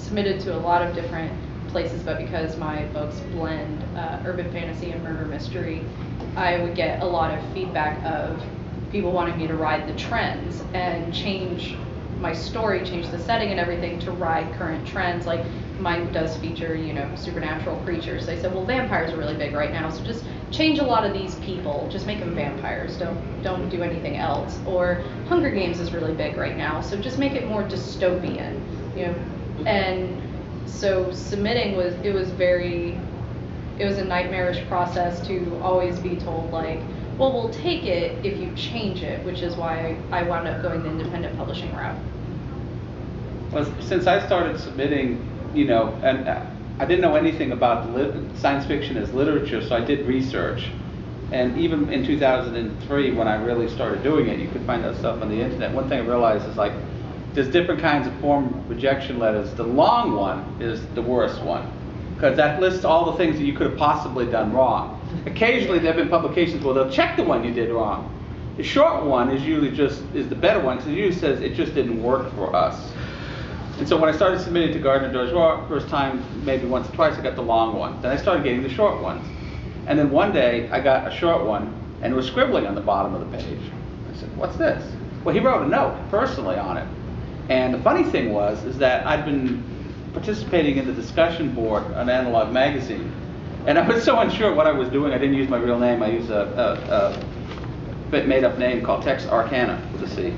submitted to a lot of different places, but because my books blend urban fantasy and murder mystery, I would get a lot of feedback of people wanting me to ride the trends and change my story, change the setting and everything to ride current trends. Like mine does feature, you know, supernatural creatures. They said, well, vampires are really big right now, so just change a lot of these people, just make them vampires, don't do anything else. Or Hunger Games is really big right now, so just make it more dystopian, you know. And so submitting was a nightmarish process to always be told, like, well, we'll take it if you change it, which is why I wound up going the independent publishing route. Well, since I started submitting, you know, and I didn't know anything about science fiction as literature, so I did research. And even in 2003, when I really started doing it, you could find that stuff on the internet. One thing I realized is, like, there's different kinds of form rejection letters. The long one is the worst one, because that lists all the things that you could have possibly done wrong. Occasionally there have been publications where they'll check the one you did wrong. The short one is usually the better one, because it usually says it just didn't work for us. And so when I started submitting to Gardner Dozois, first time, maybe once or twice, I got the long one. Then I started getting the short ones. And then one day I got a short one, and it was scribbling on the bottom of the page. I said, what's this? Well, he wrote a note personally on it. And the funny thing is that I'd been participating in the discussion board on Analog Magazine, and I was so unsure what I was doing. I didn't use my real name. I used a made-up name called Tex Arcana with a C,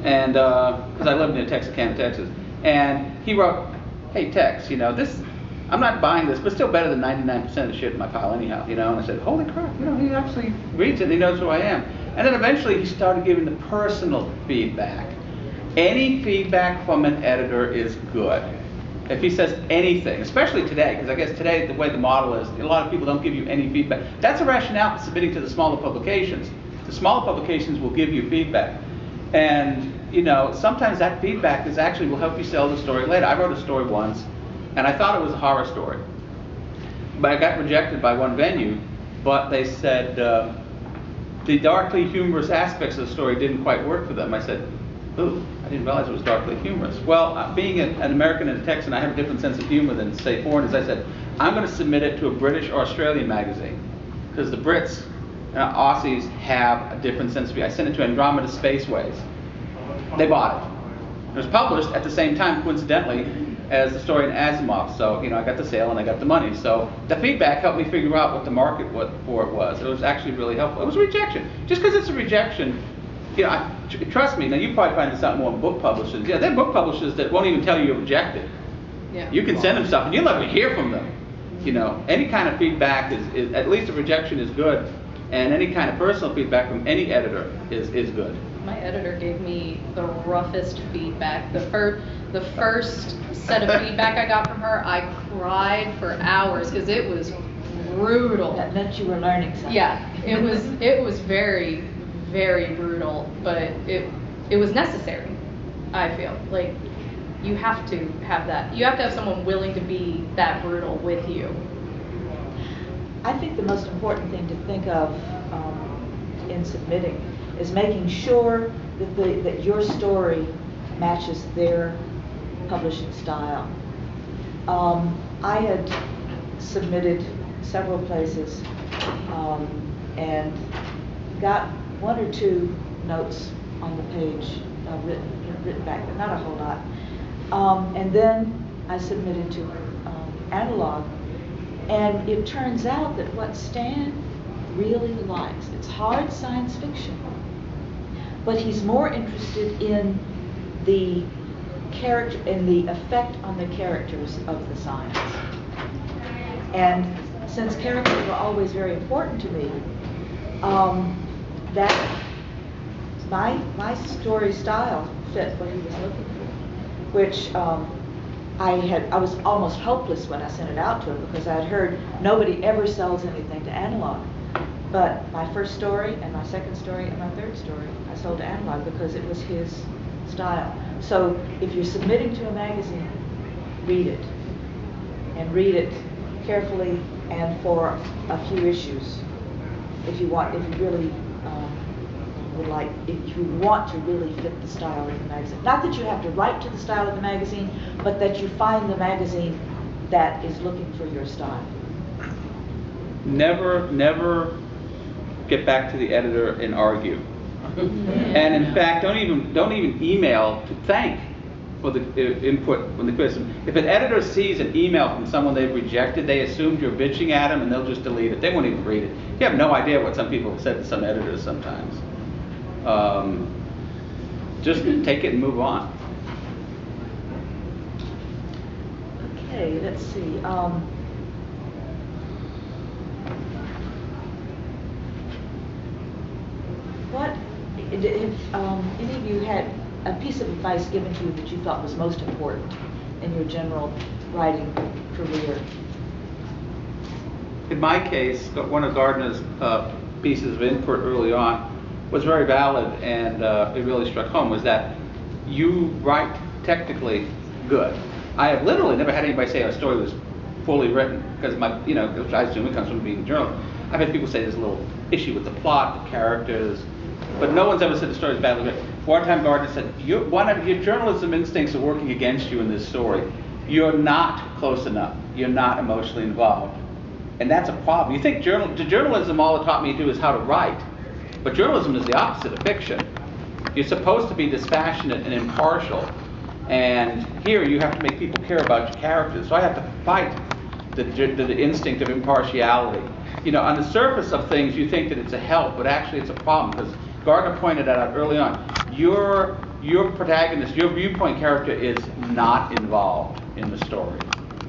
and because I lived in Texarkana, Texas. And he wrote, "Hey Tex, you know, this, I'm not buying this, but still better than 99% of the shit in my pile anyhow, you know." And I said, "Holy crap, you know, he actually reads it and he knows who I am." And then eventually he started giving the personal feedback. Any feedback from an editor is good. If he says anything, especially today, because I guess today the way the model is, a lot of people don't give you any feedback. That's a rationale for submitting to the smaller publications. The smaller publications will give you feedback. And, you know, sometimes that feedback will help you sell the story later. I wrote a story once, and I thought it was a horror story. But I got rejected by one venue, but they said the darkly humorous aspects of the story didn't quite work for them. I said, ooh, I didn't realize it was darkly humorous. Well, being an American and a Texan, I have a different sense of humor than, say, foreigners. I said, I'm going to submit it to a British or Australian magazine, because the Brits, Aussies, have a different sense of humor. I sent it to Andromeda Spaceways. They bought it. It was published at the same time, coincidentally, as the story in Asimov. So, you know, I got the sale and I got the money. So the feedback helped me figure out what the market for it was. It was actually really helpful. It was a rejection. Just because it's a rejection, you know, trust me, now you probably find this out more in book publishers. Yeah, there are book publishers that won't even tell you you're rejected. Yeah. You can send them stuff and you'll never hear from them. You know, any kind of feedback is at least a rejection is good, and any kind of personal feedback from any editor is good. My editor gave me the roughest feedback. The first set of feedback I got from her, I cried for hours because it was brutal. That meant you were learning something. Yeah, it was very, very brutal, but it was necessary. I feel like you have to have that. You have to have someone willing to be that brutal with you. I think the most important thing to think of in submitting is making sure that your story matches their publishing style. I had submitted several places and got one or two notes on the page written back, but not a whole lot. And then I submitted to Analog, and it turns out that what Stan really likes, it's hard science fiction, but he's more interested in the character and the effect on the characters of the science. And since characters were always very important to me, that my story style fit what he was looking for, which I was almost hopeless when I sent it out to him, because I had heard nobody ever sells anything to Analog. But my first story and my second story and my third story I sold to Analog because it was his style. So if you're submitting to a magazine, read it. And read it carefully and for a few issues if you really would like, if you want to really fit the style of the magazine. Not that you have to write to the style of the magazine, but that you find the magazine that is looking for your style. Never get back to the editor and argue. And in fact, don't even email to thank for the input when the criticism. If an editor sees an email from someone they've rejected, they assume you're bitching at them and they'll just delete it. They won't even read it. You have no idea what some people have said to some editors sometimes. Just take it and move on. Okay, let's see. What, if any of you had a piece of advice given to you that you thought was most important in your general writing career? In my case, one of Gardner's pieces of input early on was very valid, and it really struck home, was that you write technically good. I have literally never had anybody say a story was fully written, because I assume it comes from being a journalist. I've had people say there's a little issue with the plot, the characters, but no one's ever said the story is badly written. One time Gardner said, one of your journalism instincts are working against you in this story. You're not close enough. You're not emotionally involved. And that's a problem. You think journalism, all it taught me to do is how to write. But journalism is the opposite of fiction. You're supposed to be dispassionate and impartial. And here you have to make people care about your characters. So I have to fight the instinct of impartiality. On the surface of things, you think that it's a help, but actually it's a problem, because Gardner pointed that out early on. Your protagonist, your viewpoint character is not involved in the story.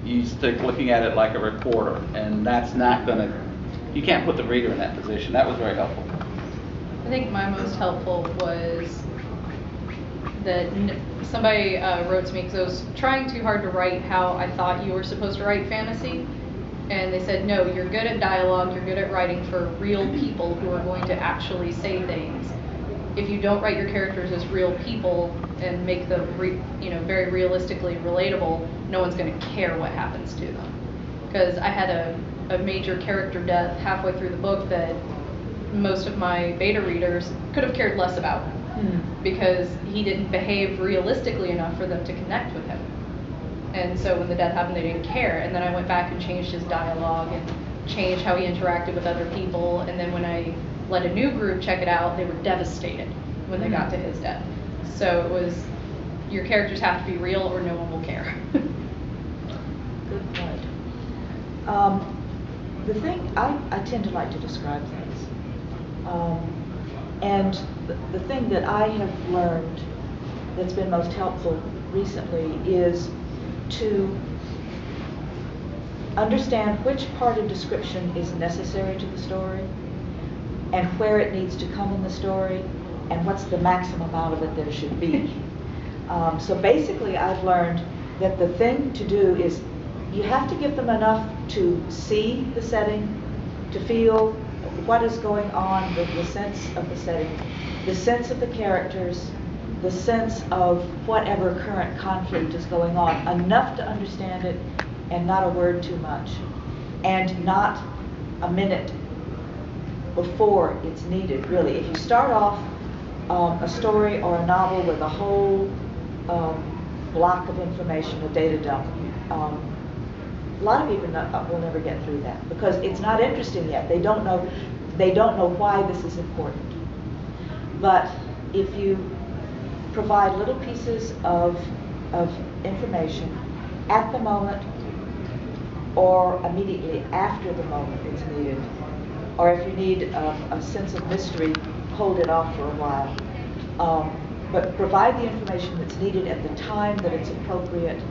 You stick looking at it like a reporter, and that's not you can't put the reader in that position. That was very helpful. I think my most helpful was that somebody wrote to me, because I was trying too hard to write how I thought you were supposed to write fantasy. And they said, no, you're good at dialogue, you're good at writing for real people who are going to actually say things. If you don't write your characters as real people and make them very realistically relatable, no one's going to care what happens to them. Because I had a major character death halfway through the book that most of my beta readers could have cared less about, because he didn't behave realistically enough for them to connect with him. And so when the death happened, they didn't care. And then I went back and changed his dialogue and changed how he interacted with other people. And then when I let a new group check it out, they were devastated when they got to his death. So it was, your characters have to be real or no one will care. Good point. The thing, I tend to like to describe things. And the thing that I have learned that's been most helpful recently is to understand which part of description is necessary to the story and where it needs to come in the story and what's the maximum amount of it there should be. So basically I've learned that the thing to do is you have to give them enough to see the setting, to feel what is going on, the sense of the setting, the sense of the characters, the sense of whatever current conflict is going on, enough to understand it and not a word too much, and not a minute before it's needed, really. If you start off a story or a novel with a whole block of information, a data dump, a lot of people will never get through that because it's not interesting yet. They don't know why this is important. But if you provide little pieces of information at the moment or immediately after the moment it's needed, or if you need a sense of mystery, hold it off for a while. But provide the information that's needed at the time that it's appropriate